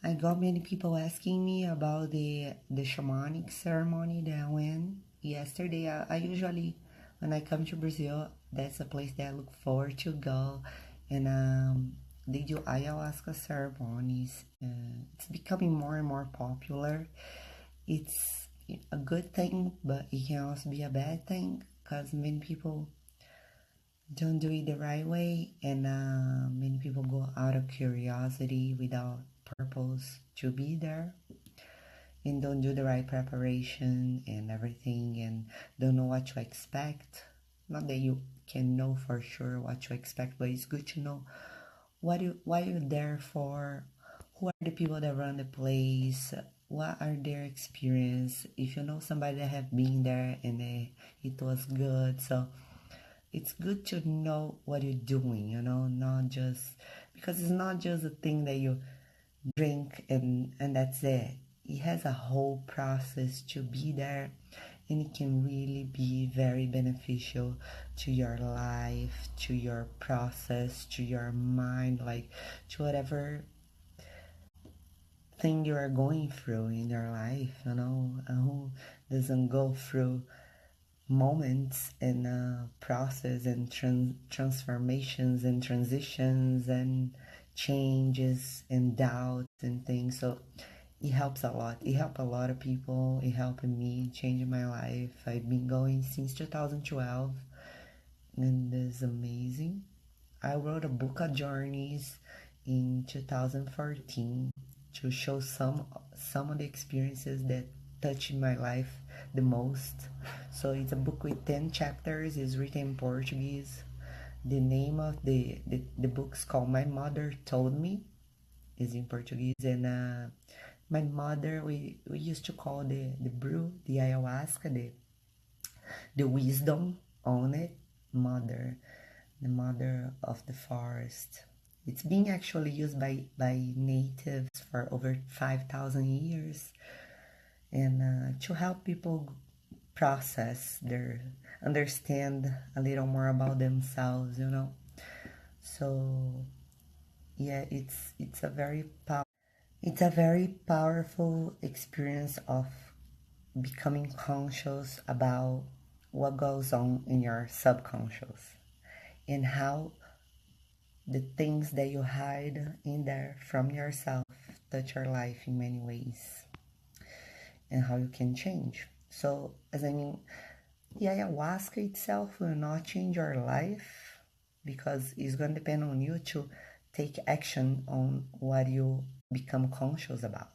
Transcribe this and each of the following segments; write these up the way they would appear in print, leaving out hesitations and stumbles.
I got many people asking me about the shamanic ceremony that I went yesterday. I usually, when I come to Brazil, that's a place that I look forward to go, and they do ayahuasca ceremonies. It's becoming more and more popular. It's a good thing, but it can also be a bad thing because many people don't do it the right way, and many people go out of curiosity without purpose to be there, and don't do the right preparation and everything, and don't know what to expect. Not that you can know for sure what to expect, but it's good to know what you're there for, who are the people that run the place, what are their experience, if you know somebody that have been there and it was good. So it's good to know what you're doing, not just because it's not just a thing that you drink and that's it. It has a whole process to be there, and it can really be very beneficial to your life, to your process, to your mind, like to whatever thing you are going through in your life, who doesn't go through moments and process and transformations and transitions and changes and doubts and things. So it helps a lot. It helped a lot of people. It helped me change my life. I've been going since 2012, and it's amazing. I wrote a book of journeys in 2014 to show some of the experiences that touched my life the most. So it's a book with 10 chapters. It's written in Portuguese. The name of the book's called My Mother Told Me, is in Portuguese. And my mother, we used to call the brew, the ayahuasca, the wisdom on it, mother, the mother of the forest. It's being actually used by natives for over 5,000 years, and to help people process understand a little more about themselves. So yeah, it's a very powerful experience of becoming conscious about what goes on in your subconscious, and how the things that you hide in there from yourself touch your life in many ways, and how you can change. So, as I mean, the ayahuasca itself will not change your life, because it's going to depend on you to take action on what you become conscious about.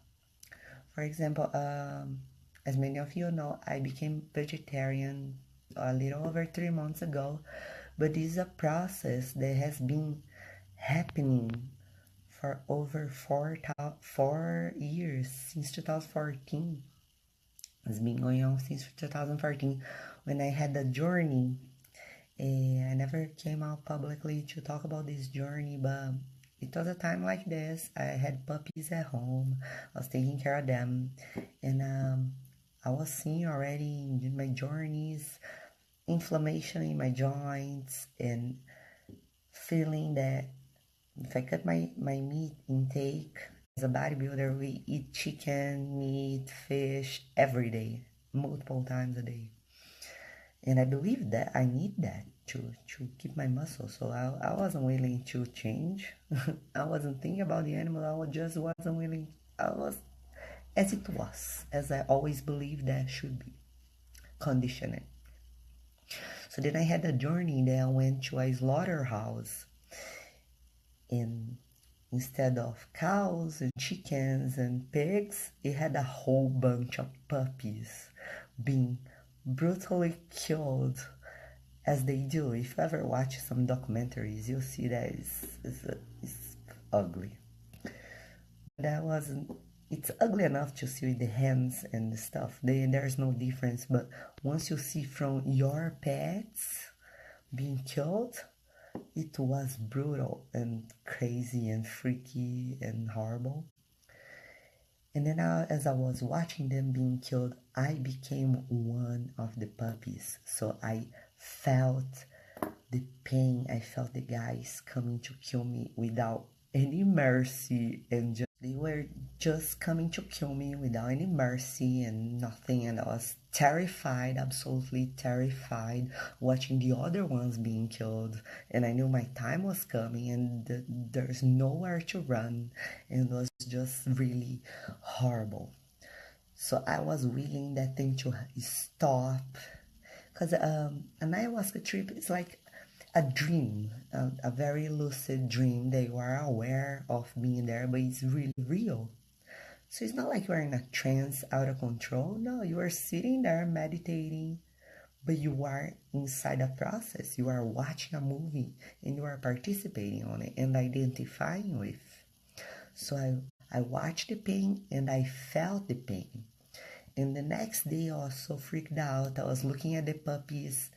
For example, as many of you know, I became vegetarian a little over 3 months ago, but this is a process that has been happening for over 4 years, since 2014. It's been going on since 2014, when I had the journey. And I never came out publicly to talk about this journey, but it was a time like this. I had puppies at home. I was taking care of them, and I was seeing already in my journeys inflammation in my joints, and feeling that if I cut my meat intake, as a bodybuilder, we eat chicken, meat, fish every day, multiple times a day. And I believe that I need that to keep my muscles. So I wasn't willing to change. I wasn't thinking about the animal. Just wasn't willing. I was as it was, as I always believed that should be, conditioning. So then I had a journey that I went to a slaughterhouse, and instead of cows and chickens and pigs, it had a whole bunch of puppies being brutally killed, as they do. If you ever watch some documentaries, you'll see that it's ugly. That wasn't. It's ugly enough to see with the hands and the stuff. There's no difference. But once you see from your pets being killed, it was brutal and crazy and freaky and horrible. And then as I was watching them being killed, I became one of the puppies. So I felt the pain. I felt the guys coming to kill me without any mercy, and just They were just coming to kill me without any mercy and nothing, and I was terrified, absolutely terrified, watching the other ones being killed. And I knew my time was coming, and there's nowhere to run, and it was just really horrible. So I was willing that thing to stop, because an ayahuasca trip is like a dream, a very lucid dream that you are aware of being there, but it's really real. So it's not like you're in a trance out of control. No, you are sitting there meditating, but you are inside a process. You are watching a movie and you are participating on it and identifying with. So I watched the pain and I felt the pain. And the next day I was so freaked out. I was looking at the puppies.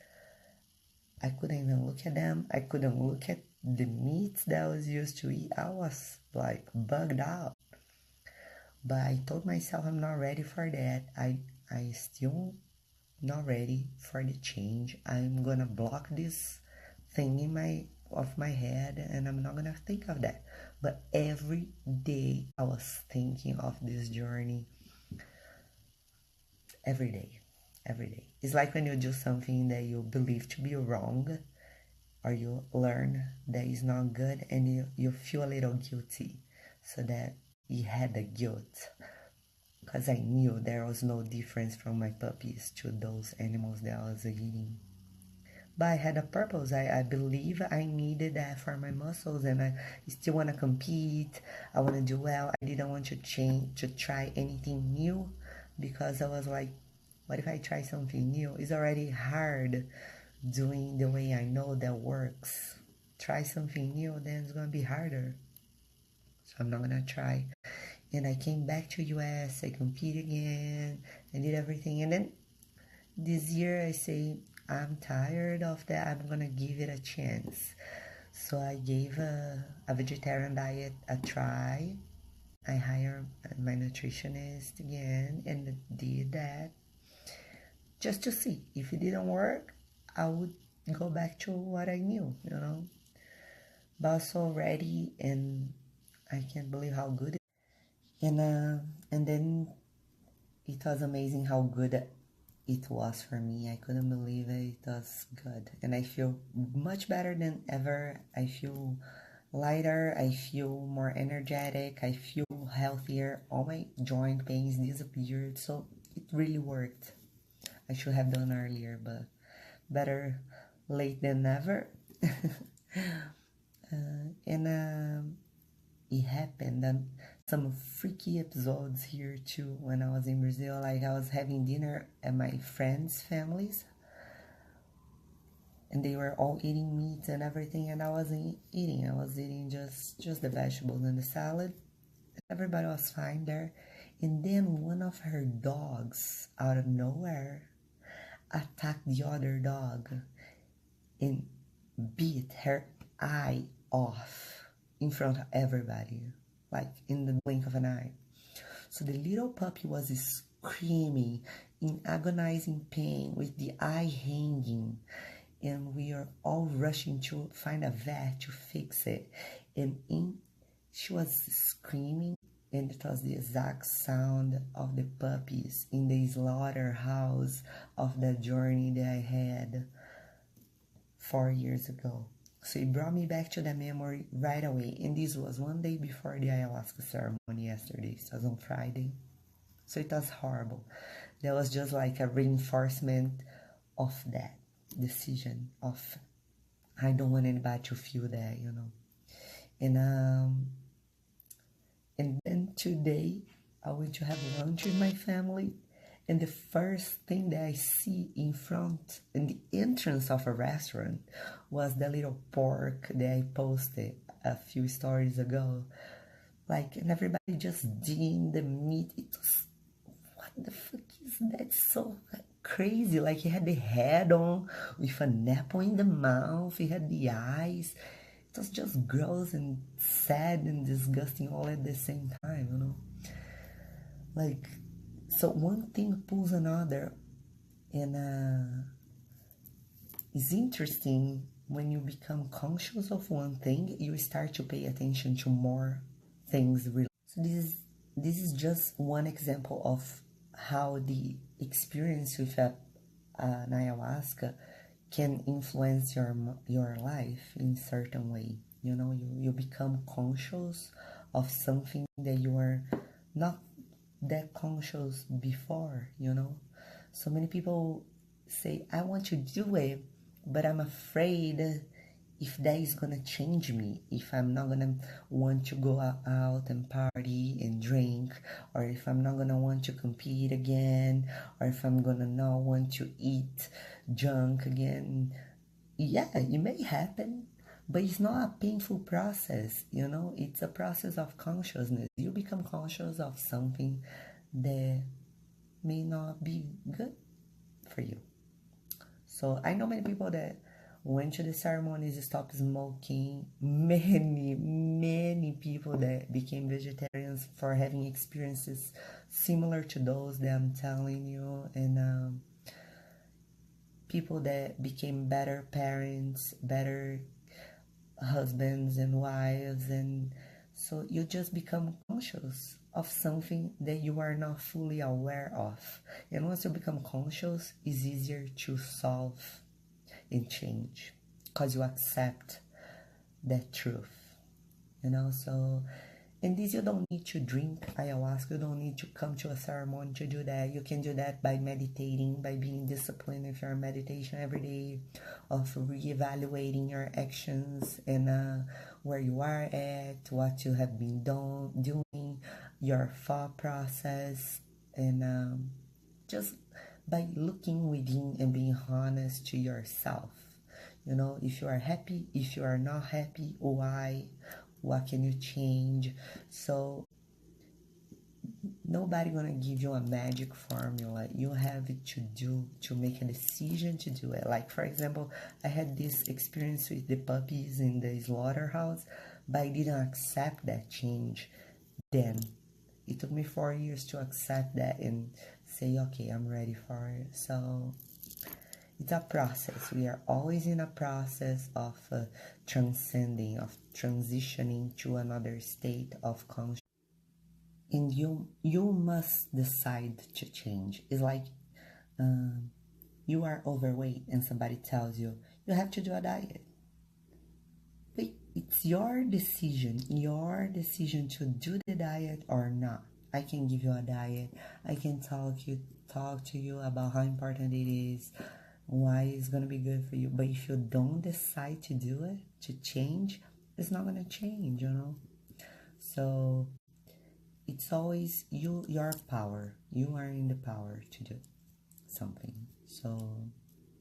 I couldn't even look at them. I couldn't look at the meats that I was used to eat. I was like bugged out. But I told myself I'm not ready for that. I still not ready for the change. I'm gonna block this thing in my head and I'm not gonna think of that. But every day I was thinking of this journey. Every day. It's like when you do something that you believe to be wrong, or you learn that is not good, and you feel a little guilty. So that you had the guilt, because I knew there was no difference from my puppies to those animals that I was eating. But I had a purpose. I believe I needed that for my muscles, and I still want to compete. I want to do well. I didn't want to try anything new, because I was like, what if I try something new? It's already hard doing the way I know that works. Try something new, then it's gonna be harder. So I'm not gonna try. And I came back to US, I competed again, I did everything. And then this year I say, I'm tired of that, I'm gonna give it a chance. So I gave a vegetarian diet a try. I hired my nutritionist again and did that, just to see. If it didn't work, I would go back to what I knew, But I was so ready, and I can't believe how good it. And then it was amazing how good it was for me. I couldn't believe it was good. And I feel much better than ever. I feel lighter. I feel more energetic. I feel healthier. All my joint pains disappeared. So it really worked. I should have done earlier, but better late than never. And it happened. And some freaky episodes here too when I was in Brazil. Like, I was having dinner at my friends' families, and they were all eating meat and everything, and I wasn't eating. I was eating just the vegetables and the salad. Everybody was fine there. And then one of her dogs, out of nowhere, attacked the other dog and beat her eye off in front of everybody, like in the blink of an eye. So the little puppy was screaming in agonizing pain with the eye hanging, and we are all rushing to find a vet to fix it. And she was screaming, and it was the exact sound of the puppies in the slaughterhouse of the journey that I had 4 years ago. So it brought me back to the memory right away. And this was one day before the ayahuasca ceremony yesterday. So it was on Friday. So it was horrible. That was just like a reinforcement of that decision of, I don't want anybody to feel that, And then today, I went to have lunch with my family, and the first thing that I see in the entrance of a restaurant, was the little pork that I posted a few stories ago. Like, and everybody just digging the meat. It was, what the fuck is that? So crazy. Like, he had the head on with an apple in the mouth. He had the eyes. It was just gross and sad and disgusting all at the same time, Like, so one thing pulls another, and it's interesting when you become conscious of one thing, you start to pay attention to more things. So So this is just one example of how the experience with an ayahuasca can influence your life in certain way. You know, you become conscious of something that you were not that conscious before, you know. So many people say, I want to do it, but I'm afraid if that is gonna change me, if I'm not gonna want to go out and party and drink, or if I'm not gonna want to compete again, or if I'm gonna not want to eat junk again. Yeah, it may happen, but it's not a painful process, you know. It's a process of consciousness. You become conscious of something that may not be good for you. So I know many people that went to the ceremonies, stopped smoking. Many people that became vegetarians for having experiences similar to those that I'm telling you, and people that became better parents, better husbands and wives, and so you just become conscious of something that you are not fully aware of. And once you become conscious, it's easier to solve and change because you accept that truth, you know. So in this, you don't need to drink ayahuasca, you don't need to come to a ceremony to do that. You can do that by meditating, by being disciplined with your meditation every day, of reevaluating your actions and where you are at, what you have been doing, your thought process, and just by looking within and being honest to yourself. You know, if you are happy, if you are not happy, why? What can you change? So nobody gonna give you a magic formula. You have to make a decision to do it. Like, for example, I had this experience with the puppies in the slaughterhouse, but I didn't accept that change then. It took me 4 years to accept that and say, okay, I'm ready for it. So it's a process. We are always in a process of transcending, of transitioning to another state of consciousness. And you must decide to change. It's like you are overweight and somebody tells you have to do a diet. But it's your decision to do the diet or not. I can give you a diet. I can talk to you about how important it is, why it's gonna be good for you. But if you don't decide to do it, to change, it's not gonna change, you know. So it's always your power. You are in the power to do something. So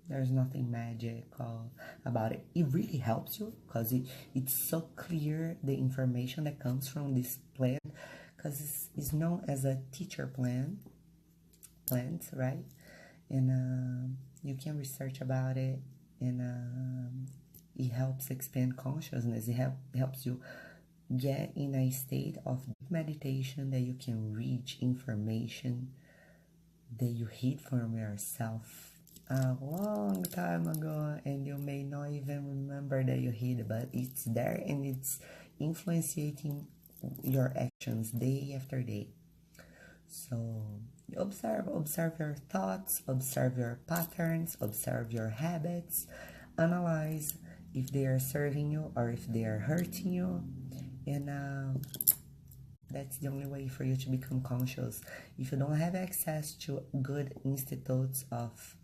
there's nothing magical about it. It really helps you because it's so clear, the information that comes from this plant, because it's known as a teacher plant, right? And you can research about it, and it helps expand consciousness. It helps you get in a state of meditation that you can reach information that you hid from yourself a long time ago, and you may not even remember that you hid it, but it's there and it's influencing your actions day after day. So observe your thoughts, observe your patterns, observe your habits, analyze if they are serving you or if they are hurting you, and that's the only way for you to become conscious. If you don't have access to good institutes of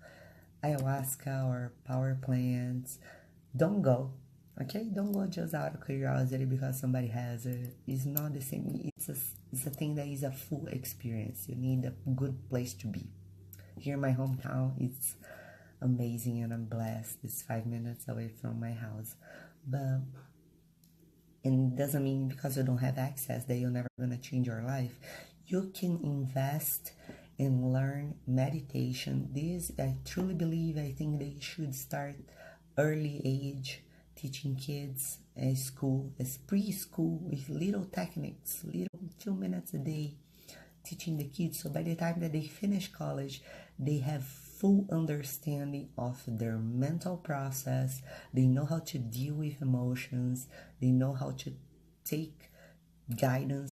ayahuasca or power plants, don't go. Okay, don't go just out of curiosity because somebody has it. It's not the same. It's a thing that is a full experience. You need a good place to be. Here in my hometown, it's amazing and I'm blessed. It's 5 minutes away from my house, but and it doesn't mean because you don't have access that you're never gonna change your life. You can invest and learn meditation. This, I truly believe, I think they should start early age, teaching kids at school, as preschool, with little techniques, little 2 minutes a day, teaching the kids. So by the time that they finish college, they have full understanding of their mental process. They know how to deal with emotions. They know how to take guidance